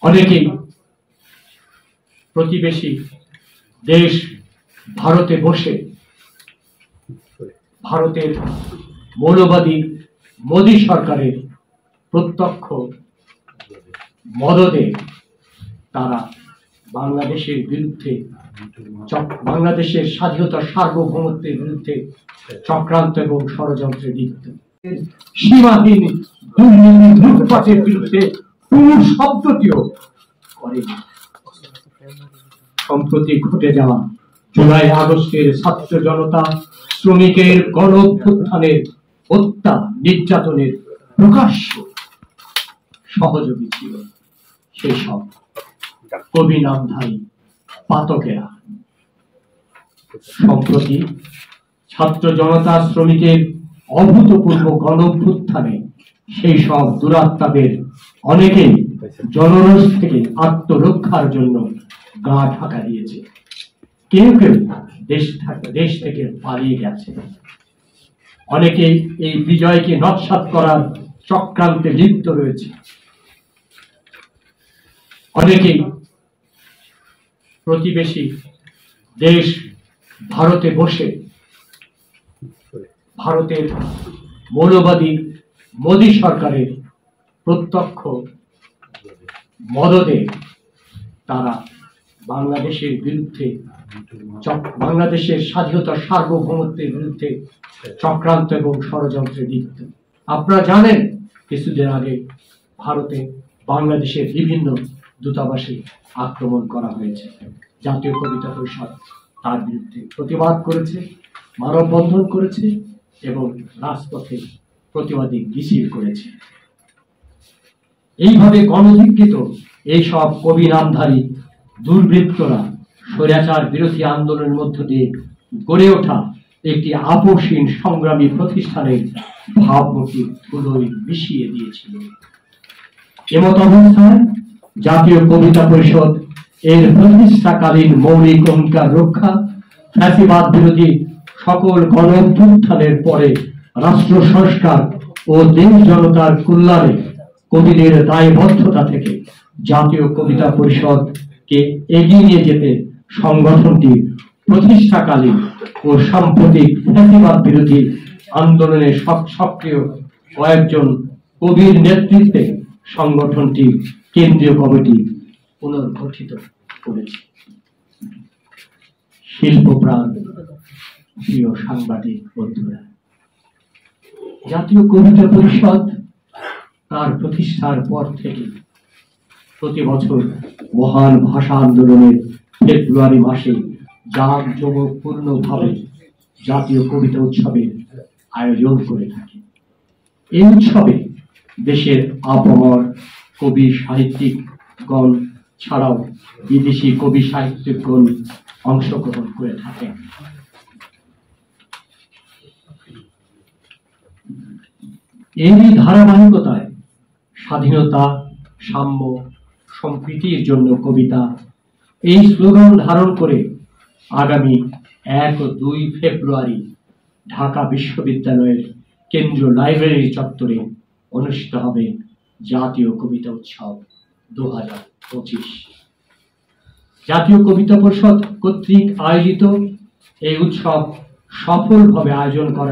অনেকেই প্রতিবেশী দেশ ভারতে বসে ভারতের মৌলবাদী মোদী সরকারের প্রত্যক্ষ মদদে তারা বাংলাদেশের বিরুদ্ধে বাংলাদেশের স্বাধীনতা সার্বভৌমত্বের বিরুদ্ধে চক্রান্ত এবং ষড়যন্ত্রে লিপ্ত। সীমাহীন দুর্নীতি লুটপাটের বিরুদ্ধে কোন শব্দটিও করেনি। সম্প্রতি ঘটে যাওয়া জুলাই আগস্টের ছাত্র জনতা শ্রমিকের গণ অভ্যুত্থানের হত্যা নির্যাতনের প্রকাশ্য সহযোগী ছিল সেই সব কবি নামধারী পাতকেরা। সম্প্রতি ছাত্র জনতা শ্রমিকের অভূতপূর্ব গণ অভ্যুত্থানে সেই সব দুরাত্মাদের অনেকেই জনরোষ থেকে আত্মরক্ষার জন্য গা ঢাকা দিয়েছে। কেউ কেউ দেশ থেকে পালিয়ে গেছে। অনেকেই এই বিজয়কে নস্যাৎ করার চক্রান্তে লিপ্ত রয়েছে। অনেকেই প্রতিবেশী দেশ ভারতে বসে ভারতের মৌলবাদী মোদী সরকারের প্রত্যক্ষ মদদে তারা বাংলাদেশের বিরুদ্ধে বাংলাদেশের স্বাধীনতা সার্বভৌমত্বের বিরুদ্ধে চক্রান্ত এবং ষড়যন্ত্রে লিপ্ত। আপনারা জানেন কিছুদিন আগে ভারতে বাংলাদেশের বিভিন্ন দূতাবাসে আক্রমণ করা হয়েছে। জাতীয় কবিতা পরিষদ তার বিরুদ্ধে প্রতিবাদ করেছে, মানববন্ধন করেছে এবং রাজপথে প্রতিবাদী মিছিল করেছে। এইভাবে গণধিকৃত এইসব কবি নামধারী দুর্বৃত্তরা স্বৈরাচার বিরোধী আন্দোলনের মধ্য দিয়ে গড়ে ওঠা একটি আপসহীন সংগ্রামী প্রতিষ্ঠানের ভাবমূর্তি ধুলোয় মিশিয়ে দিয়েছিল। এমত অবস্থায় জাতীয় কবিতা পরিষদ এর প্রতিষ্ঠাকালীন মৌলিক অঙ্গীকার রক্ষা, ফ্যাসিবাদ বিরোধী সকল গণ অভ্যুত্থানের পরে রাষ্ট্র সংস্কার ও দেশ জনতার কল্যাণে কবিদের দায়বদ্ধতা থেকে জাতীয় কবিতা পরিষদকে এগিয়ে নিয়ে যেতে সংগঠনটি প্রতিষ্ঠাকালীন ও সাম্প্রতিক ফ্যাসিবাদ বিরোধী আন্দোলনে সক্রিয় কয়েকজন কবির নেতৃত্বে সংগঠনটি কেন্দ্রীয় কমিটি পুনর্গঠিত করেছে। শিল্পপ্রাণ প্রিয় সাংবাদিক বন্ধুরা, জাতীয় কবিতা পরিষদ তার প্রতিষ্ঠার পর থেকে প্রতি বছর মহান ভাষা আন্দোলনের ফেব্রুয়ারি মাসে জাঁকজমকপূর্ণভাবে জাতীয় কবিতা উৎসবের আয়োজন করে থাকে। এই উৎসবে দেশের আপামর কবি সাহিত্যিকগণ ছাড়াও বিদেশি কবি সাহিত্যিকগণ অংশগ্রহণ করে থাকেন। এরই ধারাবাহিকতায় স্বাধীনতা, সাম্য, সম্প্রীতির জন্য কবিতা এই স্লোগান ধারণ করে আগামী 1 ও 2 ফেব্রুয়ারি ঢাকা বিশ্ববিদ্যালয়ের কেন্দ্রীয় লাইব্রেরি চত্বরে অনুষ্ঠিত হবে জাতীয় কবিতা উৎসব 2025। জাতীয় কবিতা পরিষদ কর্তৃক আয়োজিত এই উৎসব সফলভাবে আয়োজন করা